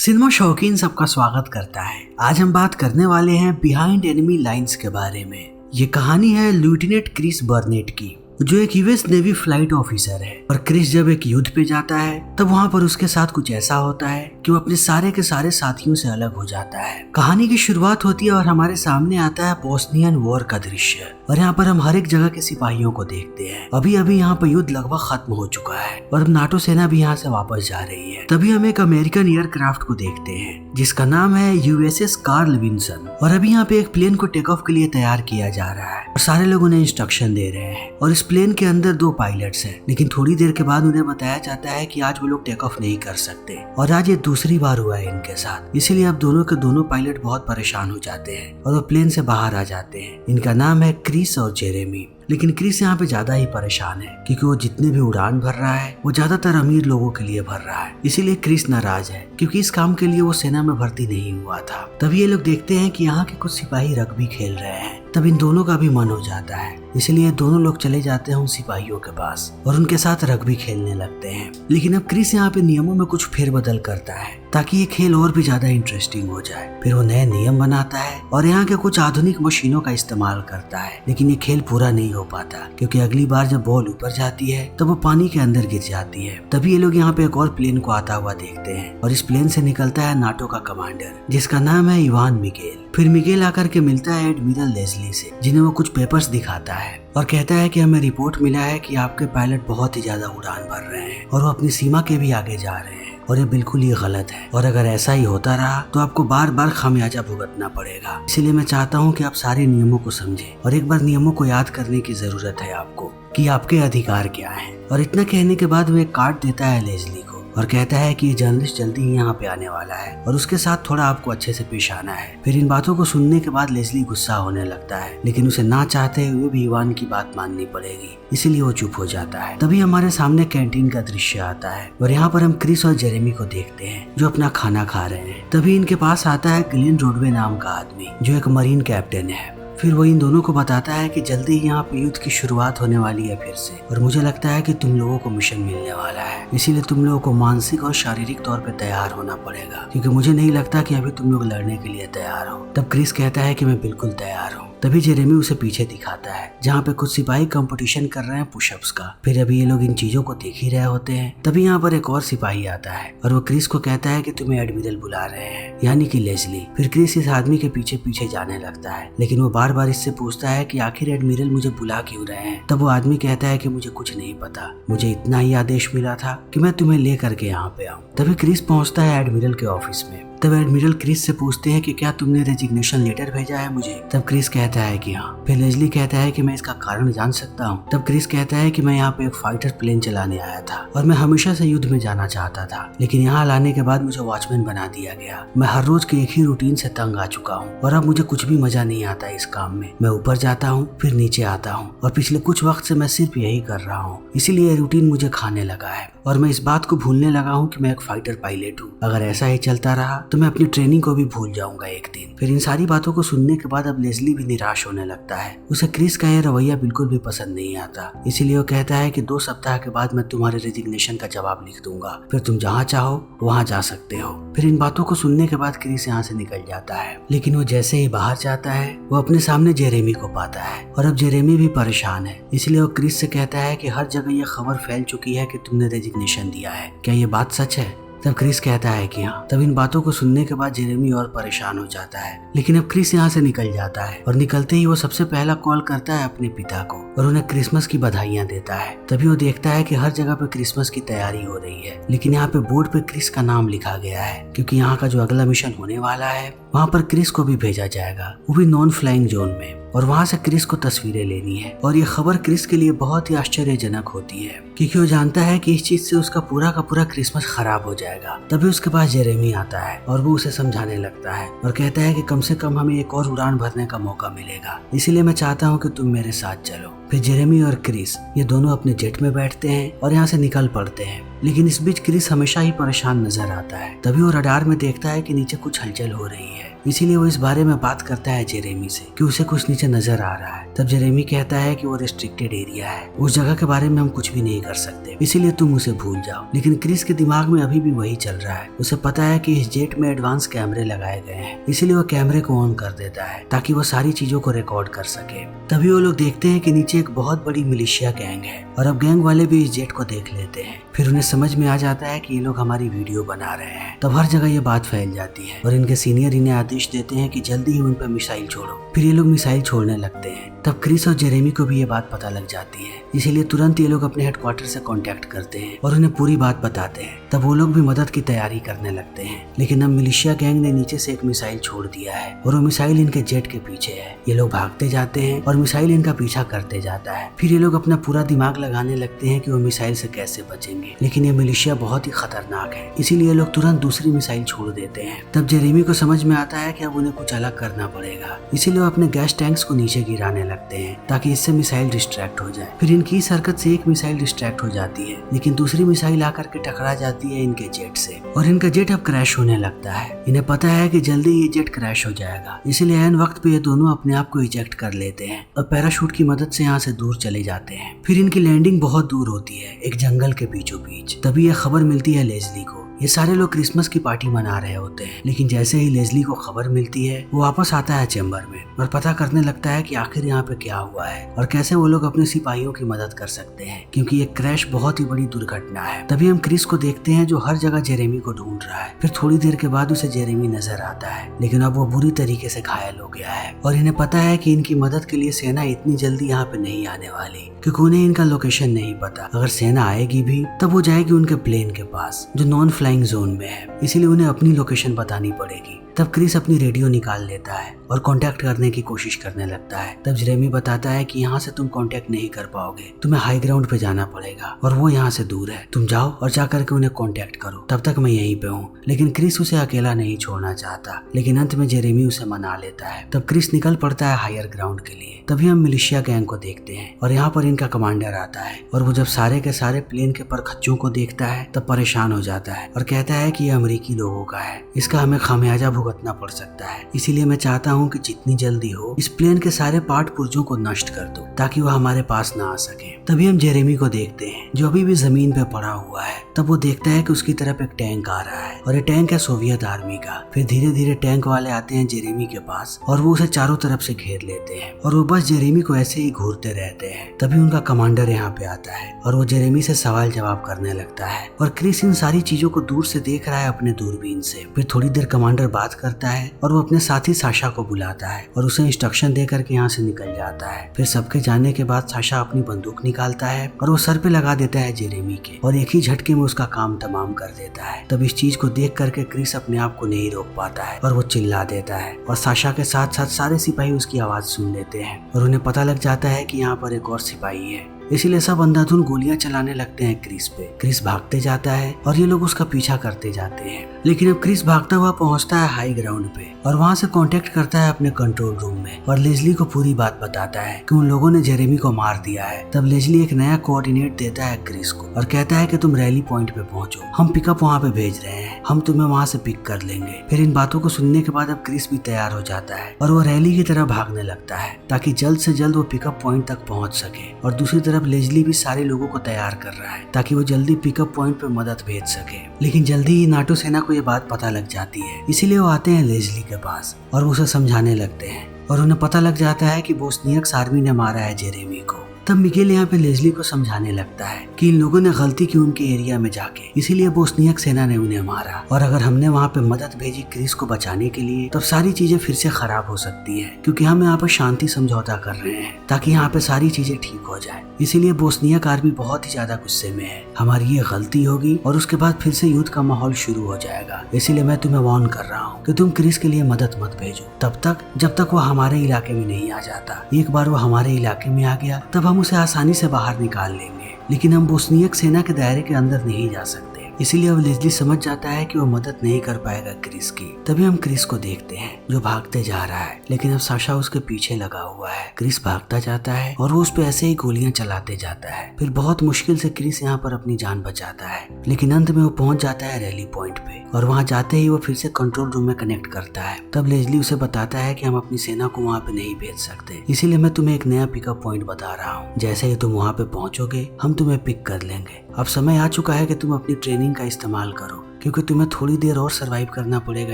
Cinema शौकीन सबका स्वागत करता है। आज हम बात करने वाले हैं बिहाइंड एनिमी लाइंस के बारे में। ये कहानी है लेफ्टिनेंट क्रिस बर्नेट की, जो एक यूएस नेवी फ्लाइट ऑफिसर है। और क्रिस जब एक युद्ध पे जाता है तब वहाँ पर उसके साथ कुछ ऐसा होता है कि वो अपने सारे के सारे साथियों से अलग हो जाता है। कहानी की शुरुआत होती है और हमारे सामने आता है बोस्नियन वॉर का दृश्य। और यहाँ पर हम हर एक जगह के सिपाहियों को देखते हैं। अभी अभी यहाँ पर युद्ध लगभग खत्म हो चुका है और अब नाटो सेना भी यहाँ से वापस जा रही है। तभी हम एक अमेरिकन एयरक्राफ्ट को देखते हैं जिसका नाम है यूएसएस कार्ल विंसन। और अभी यहाँ पे एक प्लेन को टेक ऑफ के लिए तैयार किया जा रहा है और सारे लोग उन्हें इंस्ट्रक्शन दे रहे हैं। और इस प्लेन के अंदर 2 पायलट्स हैं, लेकिन थोड़ी देर के बाद उन्हें बताया जाता है कि आज वो लोग टेक ऑफ नहीं कर सकते। और आज ये दूसरी बार हुआ है इनके साथ, इसीलिए अब दोनों के दोनों पायलट बहुत परेशान हो जाते हैं और वो प्लेन से बाहर आ जाते हैं। इनका नाम है क्रिस और जेरेमी। लेकिन क्रिस यहाँ पे ज्यादा ही परेशान है क्योंकि वो जितने भी उड़ान भर रहा है वो ज्यादातर अमीर लोगों के लिए भर रहा है। इसीलिए क्रिस नाराज है क्योंकि इस काम के लिए वो सेना में भर्ती नहीं हुआ था। तभी ये लोग देखते हैं कि यहाँ के कुछ सिपाही रग्बी खेल रहे हैं। तब इन दोनों का भी मन हो जाता है, इसलिए दोनों लोग चले जाते हैं उन सिपाहियों के पास और उनके साथ रग्बी खेलने लगते हैं। लेकिन अब क्रिस यहाँ पे नियमों में कुछ फेरबदल करता है ताकि ये खेल और भी ज्यादा इंटरेस्टिंग हो जाए। फिर वो नए नियम बनाता है और यहाँ के कुछ आधुनिक मशीनों का इस्तेमाल करता है। लेकिन ये खेल पूरा नहीं हो पाता क्योंकि अगली बार जब बॉल ऊपर जाती है तब वो पानी के अंदर गिर जाती है। तभी ये लोग यहाँ पे एक और प्लेन को आता हुआ देखते हैं और इस प्लेन से निकलता है नाटो का कमांडर जिसका नाम है इवान मिगेल। फिर मिगेल आकर के मिलता है एडमिरल लेस्ली से, जिन्हें वो कुछ पेपर्स दिखाता है और कहता है कि हमें रिपोर्ट मिला है कि आपके पायलट बहुत ही ज्यादा उड़ान भर रहे हैं और वो अपनी सीमा के भी आगे जा रहे हैं और ये बिल्कुल ही गलत है। और अगर ऐसा ही होता रहा तो आपको बार बार खामियाजा भुगतना पड़ेगा। इसीलिए मैं चाहता हूँ कि आप सारे नियमों को समझें और एक बार नियमों को याद करने की जरूरत है आपको कि आपके अधिकार क्या हैं। और इतना कहने के बाद वो एक कार्ड देता है लेस्ली को और कहता है कि ये जर्नलिस्ट जल्दी ही यहाँ पे आने वाला है और उसके साथ थोड़ा आपको अच्छे से पेश आना है। फिर इन बातों को सुनने के बाद लेस्ली गुस्सा होने लगता है, लेकिन उसे ना चाहते हुए भी इवान की बात माननी पड़ेगी, इसीलिए वो चुप हो जाता है। तभी हमारे सामने कैंटीन का दृश्य आता है और यहाँ पर हम क्रिस और जेरेमी को देखते हैं जो अपना खाना खा रहे हैं। तभी इनके पास आता है ग्लेन रोडवे नाम का आदमी जो एक मरीन कैप्टन है। फिर वो इन दोनों को बताता है कि जल्दी ही यहाँ पे युद्ध की शुरुआत होने वाली है फिर से, और मुझे लगता है कि तुम लोगों को मिशन मिलने वाला है, इसीलिए तुम लोगों को मानसिक और शारीरिक तौर पे तैयार होना पड़ेगा क्योंकि मुझे नहीं लगता कि अभी तुम लोग लड़ने के लिए तैयार हो। तब क्रिस कहता है कि मैं बिल्कुल तैयार हूँ। तभी जेरेमी उसे पीछे दिखाता है जहाँ पे कुछ सिपाही कंपटीशन कर रहे हैं पुशअप्स का। फिर अभी ये लोग इन चीजों को देख ही रहे होते हैं। तभी यहाँ पर एक और सिपाही आता है और वो क्रिस को कहता है कि तुम्हें एडमिरल बुला रहे हैं, यानी कि लेस्ली। फिर क्रिस इस आदमी के पीछे पीछे जाने लगता है, लेकिन वो बार बार इससे पूछता है कि आखिर एडमिरल मुझे बुला क्यों रहे हैं। तब वो आदमी कहता है कि मुझे कुछ नहीं पता, मुझे इतना ही आदेश मिला था कि मैं तुम्हें ले करके यहाँ पे आऊँ। तभी क्रिस पहुँचता है एडमिरल के ऑफिस में। तब एडमिरल क्रिस से पूछते हैं कि क्या तुमने रेजिग्नेशन लेटर भेजा है मुझे। तब क्रिस कहता है कि हाँ। फिर लेस्ली कहता है कि मैं इसका कारण जान सकता हूँ। तब क्रिस कहता है कि मैं यहाँ पे एक फाइटर प्लेन चलाने आया था और मैं हमेशा से युद्ध में जाना चाहता था, लेकिन यहाँ लाने के बाद मुझे वॉचमैन बना दिया गया। मैं हर रोज के एक ही रूटीन से तंग आ चुका हूँ और अब मुझे कुछ भी मजा नहीं आता इस काम में। मैं ऊपर जाता हूँ फिर नीचे आता हूँ और पिछले कुछ वक्त से मैं सिर्फ यही कर रहा हूँ, इसीलिए रूटीन मुझे खाने लगा है और मैं इस बात को भूलने लगा हूँ कि मैं एक फाइटर पायलट हूँ। अगर ऐसा ही चलता रहा तो मैं अपनी ट्रेनिंग को भी भूल जाऊंगा एक दिन। फिर इन सारी बातों को सुनने के बाद अब लेस्ली भी निराश होने लगता है। उसे क्रिस का यह रवैया बिल्कुल भी पसंद नहीं आता, इसीलिए वो कहता है कि 2 सप्ताह के बाद मैं तुम्हारे रेजिग्नेशन का जवाब लिख दूंगा, फिर तुम जहाँ चाहो वहाँ जा सकते हो। फिर इन बातों को सुनने के बाद क्रिस यहाँ से निकल जाता है, लेकिन वो जैसे ही बाहर जाता है वो अपने सामने जेरेमी को पाता है और अब जेरेमी भी परेशान है, इसलिए वो क्रिस से कहता है कि हर जगह ये खबर फैल चुकी है कि तुमने रेजिग्नेशन दिया है, क्या ये बात सच है। तब क्रिस कहता है कि हाँ। तब इन बातों को सुनने के बाद जेरेमी और परेशान हो जाता है, लेकिन अब क्रिस यहाँ से निकल जाता है और निकलते ही वो सबसे पहला कॉल करता है अपने पिता को और उन्हें क्रिसमस की बधाइयाँ देता है। तभी वो देखता है कि हर जगह पे क्रिसमस की तैयारी हो रही है, लेकिन यहाँ पे बोर्ड पे क्रिस का नाम लिखा गया है क्योंकि यहाँ का जो अगला मिशन होने वाला है वहाँ पर क्रिस को भी भेजा जाएगा, वो भी नॉन फ्लाइंग जोन में, और वहाँ से क्रिस को तस्वीरें लेनी है। और ये खबर क्रिस के लिए बहुत ही आश्चर्यजनक होती है क्योंकि वो जानता है कि इस चीज से उसका पूरा का पूरा क्रिसमस खराब हो जाएगा। तभी उसके पास जेरेमी आता है और वो उसे समझाने लगता है और कहता है कि कम से कम हमें एक और उड़ान भरने का मौका मिलेगा, इसीलिए मैं चाहता हूँ कि तुम मेरे साथ चलो। फिर जेरेमी और क्रिस ये दोनों अपने जेट में बैठते हैं और यहाँ से निकल पड़ते हैं। लेकिन इस बीच क्रिस हमेशा ही परेशान नजर आता है। तभी वो रडार में देखता है कि नीचे कुछ हलचल हो रही है, इसीलिए वो इस बारे में बात करता है जेरेमी से कि उसे कुछ नीचे नजर आ रहा है। तब जेरेमी कहता है कि वो रिस्ट्रिक्टेड एरिया है, उस जगह के बारे में हम कुछ भी नहीं कर सकते, इसीलिए तुम उसे भूल जाओ। लेकिन क्रिस के दिमाग में अभी भी वही चल रहा है। उसे पता है कि इस जेट में एडवांस कैमरे लगाए गए हैं, इसीलिए वो कैमरे को ऑन कर देता है ताकि वो सारी चीजों को रिकॉर्ड कर सके। तभी वो लोग देखते हैं कि नीचे एक बहुत बड़ी मिलिशिया गैंग है और अब गैंग वाले भी इस जेट को देख लेते हैं। फिर उन्हें समझ में आ जाता है कि ये लोग हमारी वीडियो बना रहे हैं। तब हर जगह ये बात फैल जाती है और इनके सीनियर इन्हें आदेश देते हैं कि जल्दी ही उन पर मिसाइल छोड़ो। फिर ये लोग मिसाइल छोड़ने लगते हैं। तब क्रिस और जेरेमी को भी ये बात पता लग जाती है, इसीलिए तुरंत ये लोग अपने हेडक्वार्टर से कांटेक्ट करते हैं और उन्हें पूरी बात बताते हैं। तब वो लोग भी मदद की तैयारी करने लगते हैं, लेकिन अब मिलिशिया गैंग ने नीचे से एक मिसाइल छोड़ दिया है और वो मिसाइल इनके जेट के पीछे है। ये लोग भागते जाते हैं और मिसाइल इनका पीछा करते जाता है। फिर ये लोग अपना पूरा दिमाग लगाने लगते हैं कि वो मिसाइल से कैसे बचेंगे, लेकिन ये मिलिशिया बहुत ही खतरनाक है, इसीलिए ये लोग तुरंत दूसरी मिसाइल छोड़ देते हैं। तब जेरेमी को समझ में आता है कि अब उन्हें कुछ अलग करना पड़ेगा, इसीलिए वो अपने गैस टैंक्स को नीचे गिराने लगते हैं ताकि इससे मिसाइल डिस्ट्रैक्ट हो जाए। फिर इनकी इस हरकत से एक मिसाइल डिस्ट्रैक्ट हो जाती है, लेकिन दूसरी मिसाइल आकर के टकरा जाती है इनके जेट से और इनका जेट अब क्रैश होने लगता है। इन्हें पता है कि जल्दी ये जेट क्रैश हो जाएगा, इसलिए ऐन वक्त पे ये दोनों अपने आप को इजेक्ट कर लेते हैं और पैराशूट की मदद से यहाँ से दूर चले जाते हैं। फिर इनकी लैंडिंग बहुत दूर होती है, एक जंगल के बीचों बीच। तभी यह खबर मिलती है लेज़ली को। ये सारे लोग क्रिसमस की पार्टी मना रहे होते हैं, लेकिन जैसे ही लेज़ली को खबर मिलती है वो वापस आता है चैम्बर में और पता करने लगता है कि आखिर यहाँ पे क्या हुआ है और कैसे वो लोग अपने सिपाहियों की मदद कर सकते हैं, क्योंकि ये क्रैश बहुत ही बड़ी दुर्घटना है। तभी हम क्रिस को देखते हैं जो हर जगह जेरेमी को ढूंढ रहा है। फिर थोड़ी देर के बाद उसे जेरेमी नजर आता है, लेकिन अब वो बुरी तरीके से घायल हो गया है और इन्हें पता है कि इनकी मदद के लिए सेना इतनी जल्दी यहाँ पे नहीं आने वाली, क्योंकि उन्हें इनका लोकेशन नहीं पता। अगर सेना आएगी भी तब वो जाएगी उनके प्लेन के पास जो नॉन फ्लाइंग जोन में है, इसीलिए उन्हें अपनी लोकेशन बतानी पड़ेगी। तब क्रिस अपनी रेडियो निकाल लेता है और कांटेक्ट करने की कोशिश करने लगता है। तब जेरेमी बताता है कि यहाँ से तुम कांटेक्ट नहीं कर पाओगे, तुम्हें हाई ग्राउंड पे जाना पड़ेगा और वो यहाँ से दूर है, तुम जाओ और जाकर के उन्हें कांटेक्ट करो, तब तक मैं यहीं पे हूँ। लेकिन क्रिस उसे अकेला नहीं छोड़ना चाहता, लेकिन अंत में जेरेमी उसे मना लेता है। तब क्रिस निकल पड़ता है हायर ग्राउंड के लिए। तभी हम मिलिशिया गैंग को देखते हैं और यहाँ पर इनका कमांडर आता है और वो जब सारे के सारे प्लेन के परखच्चों को देखता है तब परेशान हो जाता है और कहता है कि ये अमेरिकी लोगों का है, इसका हमें खामियाजा भुगतना पड़ सकता है, इसीलिए मैं चाहता हूँ कि जितनी जल्दी हो इस प्लेन के सारे पार्ट पुर्जों को नष्ट कर दो ताकि वह हमारे पास ना आ सके। तभी हम जेरेमी को देखते हैं जो अभी भी जमीन पे पड़ा हुआ है। तब वो देखता है कि उसकी तरफ एक टैंक आ रहा है और ये टैंक है सोवियत आर्मी का। फिर धीरे धीरे टैंक वाले आते हैं जेरेमी के पास और वो उसे चारों तरफ से घेर लेते हैं और वो बस जेरेमी को ऐसे ही घूरते रहते हैं। तभी उनका कमांडर यहाँ पे आता है और वो जेरेमी से सवाल जवाब करने लगता है और क्रिस इन सारी चीजों को दूर से देख रहा है अपने दूरबीन से। फिर थोड़ी देर कमांडर बात करता है और वो अपने साथी साशा को बुलाता है और उसे इंस्ट्रक्शन दे करके यहाँ से निकल जाता है। फिर सबके जाने के बाद साशा अपनी बंदूक निकालता है और वो सर पे लगा देता है जेरेमी के और एक ही झटके में उसका काम तमाम कर देता है। तब इस चीज को देख करके क्रिस अपने आप को नहीं रोक पाता है और वो चिल्ला देता है और साशा के साथ साथ सारे सिपाही उसकी आवाज सुन लेते हैं और उन्हें पता लग जाता है कि यहाँ पर एक और सिपाही है, इसीलिए सब अंधाधुंध गोलियां चलाने लगते हैं क्रिस पे। क्रिस भागते जाता है और ये लोग उसका पीछा करते जाते हैं, लेकिन अब क्रिस भागता हुआ पहुंचता है हाई ग्राउंड पे और वहां से कांटेक्ट करता है अपने कंट्रोल रूम में और लेज़ली को पूरी बात बताता है कि उन लोगों ने जेरेमी को मार दिया है। तब लेज़ली एक नया कोऑर्डिनेट देता है क्रिस को और कहता है कि तुम रैली पॉइंट पे पहुंचो, हम पिकअप वहाँ पे भेज रहे हैं, हम तुम्हें वहाँ से पिक कर लेंगे। फिर इन बातों को सुनने के बाद अब क्रिस भी तैयार हो जाता है और वो रैली की तरह भागने लगता है ताकि जल्द से जल्द वो पिकअप पॉइंट तक पहुंच सके। और दूसरी तरफ लेज़ली भी सारे लोगों को तैयार कर रहा है ताकि वो जल्दी पिकअप पॉइंट पे मदद भेज सके। लेकिन जल्दी ही नाटो सेना को ये बात पता लग जाती है, इसीलिए वो आते हैं लेज़ली के पास और उसे समझाने लगते हैं और उन्हें पता लग जाता है कि बोस्नियक्स आर्मी ने मारा है जेरेमी को। तब मिगेल यहाँ पे लेज़ली को समझाने लगता है कि इन लोगों ने गलती की उनके एरिया में जाके, इसीलिए बोस्नियक सेना ने उन्हें मारा और अगर हमने वहाँ पे मदद भेजी क्रिस को बचाने के लिए तब सारी चीजें फिर से खराब हो सकती है, क्योंकि हम यहाँ पे शांति समझौता कर रहे हैं ताकि यहाँ पे सारी चीजें ठीक हो जाए। इसीलिए बोस्नियक आर्मी बहुत ही ज्यादा गुस्से में है, हमारी ये गलती होगी और उसके बाद फिर से युद्ध का माहौल शुरू हो जाएगा। इसीलिए मैं तुम्हें वार्न कर रहा हूँ कि तुम क्रिस के लिए मदद मत भेजो तब तक जब तक वो हमारे इलाके में नहीं आ जाता। एक बार वो हमारे इलाके में आ गया तब हम उसे आसानी से बाहर निकाल लेंगे, लेकिन हम बोस्नियक सेना के दायरे के अंदर नहीं जा सकते, इसीलिए अब लेस्ली समझ जाता है कि वो मदद नहीं कर पाएगा क्रिस की। तभी हम क्रिस को देखते हैं जो भागते जा रहा है, लेकिन अब साशा उसके पीछे लगा हुआ है। क्रिस भागता जाता है और वो उस पे ऐसे ही गोलियां चलाते जाता है। फिर बहुत मुश्किल से क्रिस यहाँ पर अपनी जान बचाता है, लेकिन अंत में वो पहुंच जाता है रैली पॉइंट पे और वहाँ जाते ही वो फिर से कंट्रोल रूम में कनेक्ट करता है। तब लेस्ली उसे बताता है कि हम अपनी सेना को वहाँ पे नहीं भेज सकते, इसीलिए मैं तुम्हें एक नया पिकअप पॉइंट बता रहा हूँ। जैसे ही तुम वहाँ पे पहुंचोगे हम तुम्हें पिक कर लेंगे। अब समय आ चुका है कि तुम अपनी ट्रेनिंग का इस्तेमाल करो, क्योंकि तुम्हें थोड़ी देर और सरवाइव करना पड़ेगा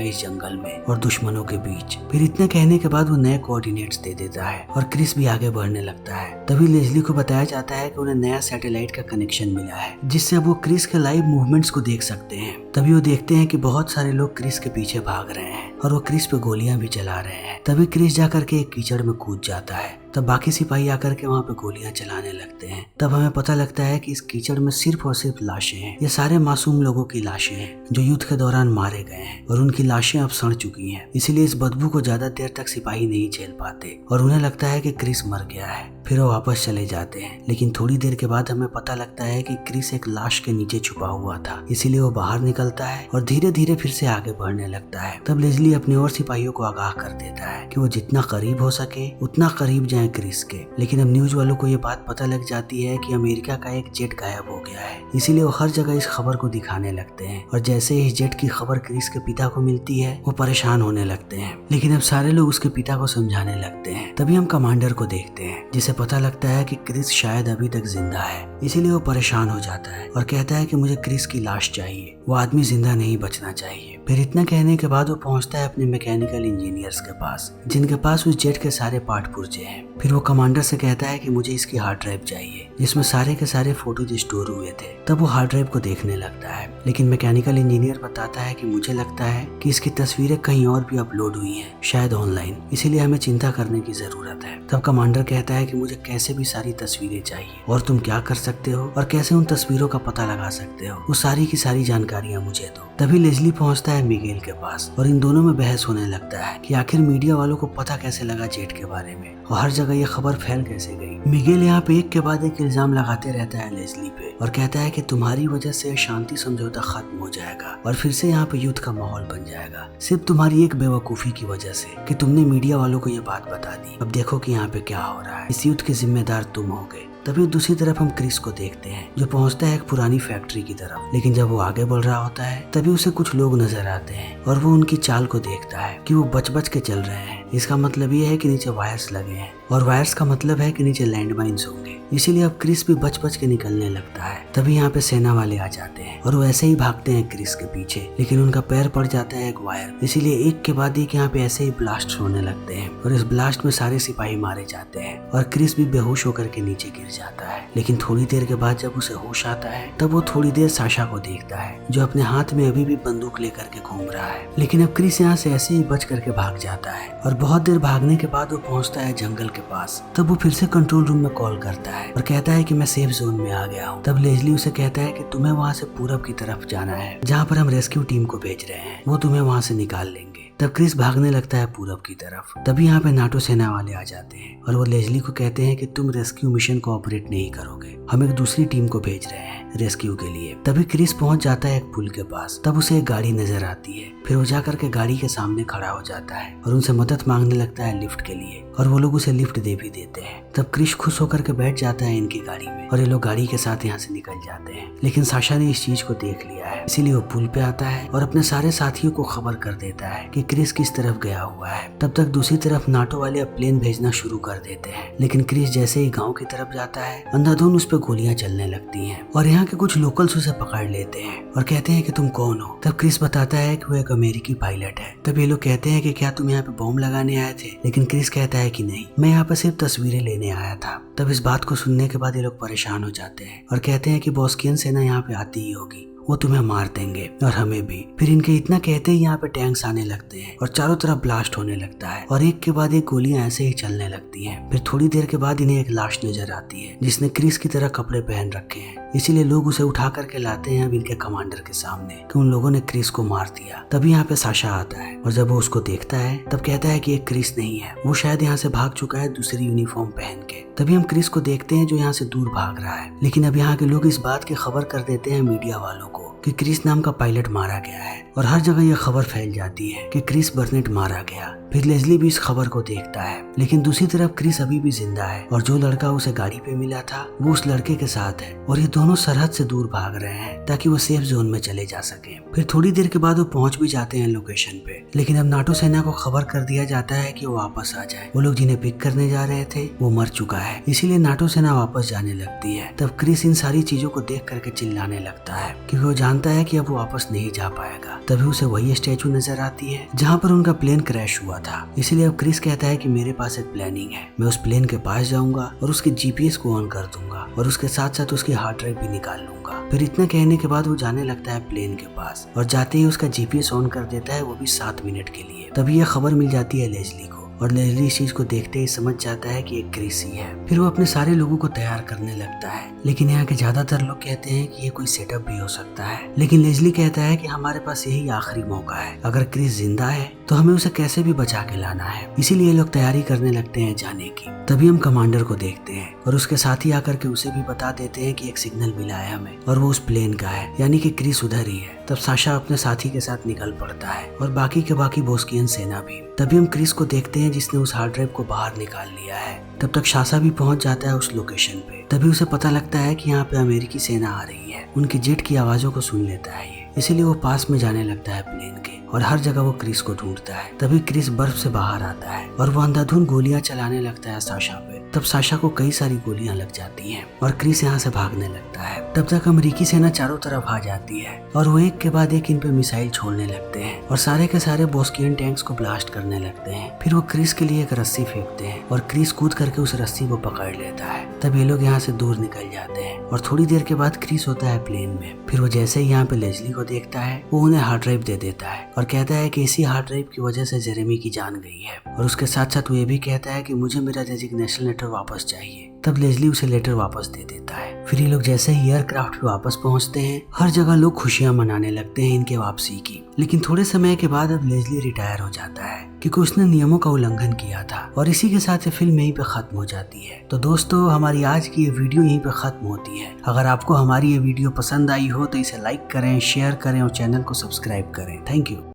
इस जंगल में और दुश्मनों के बीच। फिर इतना कहने के बाद वो नए कोऑर्डिनेट्स दे देता है और क्रिस भी आगे बढ़ने लगता है। तभी लेस्ली को बताया जाता है कि उन्हें नया सैटेलाइट का कनेक्शन मिला है, जिससे अब वो क्रिस के लाइव मूवमेंट्स को देख सकते हैं। तभी वो देखते हैं कि बहुत सारे लोग क्रिस के पीछे भाग रहे हैं और वो क्रिस पे गोलियां भी चला रहे हैं। तभी क्रिस जाकर के एक कीचड़ में कूद जाता है। तब बाकी सिपाही आकर के वहाँ पे गोलियां चलाने लगते हैं। तब हमें पता लगता है कि इस कीचड़ में सिर्फ और सिर्फ लाशें हैं। ये सारे मासूम लोगों की लाशें हैं जो युद्ध के दौरान मारे गए हैं और उनकी लाशें अब सड़ चुकी हैं। इसीलिए इस बदबू को ज्यादा देर तक सिपाही नहीं झेल पाते और उन्हें लगता है कि क्रिस मर गया है। फिर वो वापस चले जाते हैं, लेकिन थोड़ी देर के बाद हमें पता लगता है कि क्रिस एक लाश के नीचे छुपा हुआ था। इसीलिए वो बाहर निकलता है और धीरे धीरे फिर से आगे बढ़ने लगता है। तब लेस्ली अपने और सिपाहियों को आगाह कर देता है कि वो जितना करीब हो सके उतना करीब जाए क्रिस के। लेकिन अब न्यूज वालों को ये बात पता लग जाती है कि अमेरिका का एक जेट गायब हो गया है। इसीलिए वो हर जगह इस खबर को दिखाने लगते हैं और जैसे ही इस जेट की खबर क्रिस के पिता को मिलती है वो परेशान होने लगते हैं। लेकिन अब सारे लोग उसके पिता को समझाने लगते हैं। तभी हम कमांडर को देखते हैं, जिसे पता लगता है कि क्रिस शायद अभी तक जिंदा है। इसीलिए वो परेशान हो जाता है और कहता है कि मुझे क्रिस की लाश चाहिए, वो आदमी जिंदा नहीं बचना चाहिए। फिर इतना कहने के बाद वो पहुंचता है अपने मैकेनिकल इंजीनियर्स के पास, जिनके पास उस जेट के सारे पार्ट पुर्जे हैं। फिर वो कमांडर से कहता है कि मुझे इसकी हार्ड ड्राइव चाहिए, जिसमें सारे के सारे फोटोज स्टोर हुए थे। तब वो हार्ड ड्राइव को देखने लगता है, लेकिन मैकेनिकल इंजीनियर बताता है कि मुझे लगता है कि इसकी तस्वीरें कहीं और भी अपलोड हुई हैं, शायद ऑनलाइन, इसीलिए हमें चिंता करने की जरूरत है। तब कमांडर कहता है कि मुझे कैसे भी सारी तस्वीरें चाहिए और तुम क्या कर सकते हो और कैसे उन तस्वीरों का पता लगा सकते हो, वो सारी की सारी जानकारियां मुझे दो। तभी लेस्ली पहुंचता है मिगेल के पास और इन दोनों में बहस होने लगता है कि आखिर मीडिया वालों को पता कैसे लगा जेट के बारे में और हर जगह ये खबर फैल कैसे गई। मिगेल यहाँ पे एक के बाद एक इल्जाम लगाते रहता है लेस्ली पे और कहता है कि तुम्हारी वजह से शांति समझौता खत्म हो जाएगा और फिर से यहाँ पे युद्ध का माहौल बन जाएगा, सिर्फ तुम्हारी एक बेवकूफी की वजह से कि तुमने मीडिया वालों को ये बात बता दी। अब देखो कि यहाँ पे क्या हो रहा है, इस युद्ध के जिम्मेदार तुम होगे। तभी दूसरी तरफ हम क्रिस को देखते हैं जो पहुंचता है एक पुरानी फैक्ट्री की तरफ, लेकिन जब वो आगे बढ़ रहा होता है तभी उसे कुछ लोग नजर आते हैं और वो उनकी चाल को देखता है कि वो बच बच के चल रहे हैं। इसका मतलब ये है कि नीचे वायर्स लगे हैं और वायर्स का मतलब है कि नीचे लैंडमाइंस होंगे। इसीलिए अब क्रिस भी बच बच के निकलने लगता है। तभी यहाँ पे सेना वाले आ जाते हैं और वो ऐसे ही भागते हैं क्रिस के पीछे, लेकिन उनका पैर पड़ जाता है एक वायर। इसीलिए एक के बाद एक यहाँ पे ऐसे ही ब्लास्ट होने लगते हैं और इस ब्लास्ट में सारे सिपाही मारे जाते हैं और क्रिस भी बेहोश होकर के नीचे गिर जाता है। लेकिन थोड़ी देर के बाद जब उसे होश आता है तब वो थोड़ी देर साशा को देखता है जो अपने हाथ में अभी भी बंदूक लेकर के घूम रहा है। लेकिन अब क्रिस यहाँ से ऐसे ही बच करके भाग जाता है और बहुत देर भागने के बाद वो पहुंचता है जंगल के पास। तब वो फिर से कंट्रोल रूम में कॉल करता है और कहता है कि मैं सेफ जोन में आ गया हूँ। तब लेस्ली उसे कहता है कि तुम्हें वहाँ से पूरब की तरफ जाना है, जहाँ पर हम रेस्क्यू टीम को भेज रहे हैं, वो तुम्हें वहाँ से निकाल लेंगे। तब क्रिस भागने लगता है पूरब की तरफ। तभी यहाँ पे नाटो सेना वाले आ जाते हैं और वो लेस्ली को कहते हैं कि तुम रेस्क्यू मिशन को ऑपरेट नहीं करोगे, हम एक दूसरी टीम को भेज रहे हैं रेस्क्यू के लिए। तभी क्रिस पहुंच जाता है एक पुल के पास। तब उसे एक गाड़ी नजर आती है। फिर वो जाकर के गाड़ी के सामने खड़ा हो जाता है और उनसे मदद मांगने लगता है लिफ्ट के लिए और वो लोग उसे लिफ्ट दे भी देते हैं। तब क्रिस खुश होकर के बैठ जाता है इनकी गाड़ी में और ये लोग गाड़ी के साथ यहाँ से निकल जाते हैं। लेकिन साशा ने इस चीज को देख लिया है, इसीलिए वो पुल पे आता है और अपने सारे साथियों को खबर कर देता है कि क्रिस किस तरफ गया हुआ है। तब तक दूसरी तरफ नाटो वाले अब प्लेन भेजना शुरू कर देते हैं, लेकिन क्रिस जैसे ही गाँव की तरफ जाता है अंधाधुंध उस पर गोलियां चलने लगती हैं और यहाँ के कुछ लोकल्स उसे पकड़ लेते हैं और कहते हैं कि तुम कौन हो। तब क्रिस बताता है कि वो एक अमेरिकी पायलट है। तब ये लोग कहते हैं कि क्या तुम यहाँ पे बॉम्ब लगाने आए थे, लेकिन क्रिस कहता है कि नहीं, मैं यहाँ पे सिर्फ तस्वीरें लेने आया था। तब इस बात को सुनने के बाद ये लोग परेशान हो जाते हैं और कहते हैं कि बॉस्कियन सेना यहाँ पे आती ही होगी, वो तुम्हें मार देंगे और हमें भी। फिर इनके इतना कहते ही यहाँ पे टैंक्स आने लगते हैं और चारों तरफ ब्लास्ट होने लगता है और एक के बाद एक गोलियां ऐसे ही चलने लगती हैं। फिर थोड़ी देर के बाद इन्हें एक लाश नजर आती है जिसने क्रिस की तरह कपड़े पहन रखे हैं, इसीलिए लोग उसे उठा करके लाते हैं अब इनके कमांडर के सामने कि उन लोगों ने क्रिस को मार दिया। तभी यहाँ पे साशा आता है और जब वो उसको देखता है तब कहता है कि ये क्रिस नहीं है, वो शायद यहाँ से भाग चुका है दूसरी यूनिफॉर्म पहन के। तभी हम क्रिस को देखते हैं जो यहाँ से दूर भाग रहा है, लेकिन अब यहाँ के लोग इस बात की खबर कर देते हैं मीडिया वालों को कि क्रिस नाम का पायलट मारा गया है और हर जगह यह खबर फैल जाती है कि क्रिस बर्नेट मारा गया। फिर लेज़ली भी इस खबर को देखता है, लेकिन दूसरी तरफ क्रिस अभी भी जिंदा है और जो लड़का उसे गाड़ी पे मिला था वो उस लड़के के साथ है और ये दोनों सरहद से दूर भाग रहे हैं ताकि वो सेफ जोन में चले जा सके। फिर थोड़ी देर के बाद वो पहुंच भी जाते हैं लोकेशन पे, लेकिन अब नाटो सेना को खबर कर दिया जाता है कि वो वापस आ जाए। वो लोग जिन्हें पिक करने जा रहे थे वो मर चुका है, इसीलिए नाटो सेना वापस जाने लगती है। तब क्रिस इन सारी चीजों को देख करके चिल्लाने लगता है क्योंकि वो जानता है कि अब वो वापस नहीं जा पाएगा। तभी उसे वही स्टैचू नजर आती है जहाँ पर उनका प्लेन क्रैश हुआ था। इसीलिए अब क्रिस कहता है कि मेरे पास एक प्लानिंग है, मैं उस प्लेन के पास जाऊंगा और उसके जीपीएस को ऑन कर दूंगा और उसके साथ साथ उसकी हार्ड ड्राइव भी निकाल लूंगा। फिर इतना कहने के बाद वो जाने लगता है प्लेन के पास और जाते ही उसका जीपीएस ऑन कर देता है, वो भी 7 मिनट के लिए। तभी यह खबर मिल जाती है लेज़ली को और लेज़ली इस चीज को देखते ही समझ जाता है कि एक क्रिस ही है। फिर वो अपने सारे लोगों को तैयार करने लगता है, लेकिन यहाँ के ज्यादातर लोग कहते हैं कि ये कोई सेटअप भी हो सकता है। लेकिन लेज़ली कहता है कि हमारे पास यही आखिरी मौका है, अगर क्रिस जिंदा है तो हमें उसे कैसे भी बचा के लाना है। इसीलिए लोग तैयारी करने लगते हैं जाने की। तभी हम कमांडर को देखते हैं और उसके साथी आकर के उसे भी बता देते हैं कि एक सिग्नल मिला है हमें और वो उस प्लेन का है, यानी कि क्रिस उधर ही है। तब साशा अपने साथी के साथ निकल पड़ता है और बाकी के बाकी बोस्कियन सेना भी। तभी हम क्रिस को देखते हैं जिसने उस हार्ड ड्राइव को बाहर निकाल लिया है। तब तक शासा भी पहुंच जाता है उस लोकेशन पे। तभी उसे पता लगता है कि यहाँ पे अमेरिकी सेना आ रही है। उनकी जेट की आवाजों को सुन लेता है ये, इसीलिए वो पास में जाने लगता है प्लेन के और हर जगह वो क्रिस को ढूंढता है। तभी क्रिस बर्फ से बाहर आता है और वो अंधाधुंध गोलियां चलाने लगता है साशा पे। तब साशा को कई सारी गोलियां लग जाती हैं और क्रिस यहाँ से भागने लगता है। तब तक अमेरिकी सेना चारों तरफ आ जाती है और वो एक के बाद एक इन पे मिसाइल छोड़ने लगते हैं और सारे के सारे बोस्कियन टैंक्स को ब्लास्ट करने लगते हैं। फिर वो क्रिस के लिए एक रस्सी फेंकते हैं और क्रिस कूद करके उस रस्सी को पकड़ लेता है। तब ये लोग यहाँ से दूर निकल जाते हैं और थोड़ी देर के बाद क्रिस होता है प्लेन में। फिर वो जैसे ही यहाँ पे लेज़ली को देखता है वो उन्हें हार्ड ड्राइव दे देता है और कहता है कि इसी हार्ड ड्राइव की वजह से जेरेमी की जान गई है और उसके साथ साथ वो ये भी कहता है कि मुझे मेरा रेजिग्नेशन लेटर वापस चाहिए। तब लेज़ली उसे लेटर वापस दे देता है। फिर ये लोग जैसे ही एयरक्राफ्ट पे वापस पहुंचते हैं हर जगह लोग खुशियां मनाने लगते हैं इनके वापसी की। लेकिन थोड़े समय के बाद अब लेज़ली रिटायर हो जाता है क्योंकि उसने नियमों का उल्लंघन किया था और इसी के साथ ये फिल्म यहीं पे खत्म हो जाती है। तो दोस्तों हमारी आज की ये वीडियो यहीं पे खत्म होती है। अगर आपको हमारी ये वीडियो पसंद आई हो तो इसे लाइक करें, शेयर करें और चैनल को सब्सक्राइब करें। Thank you.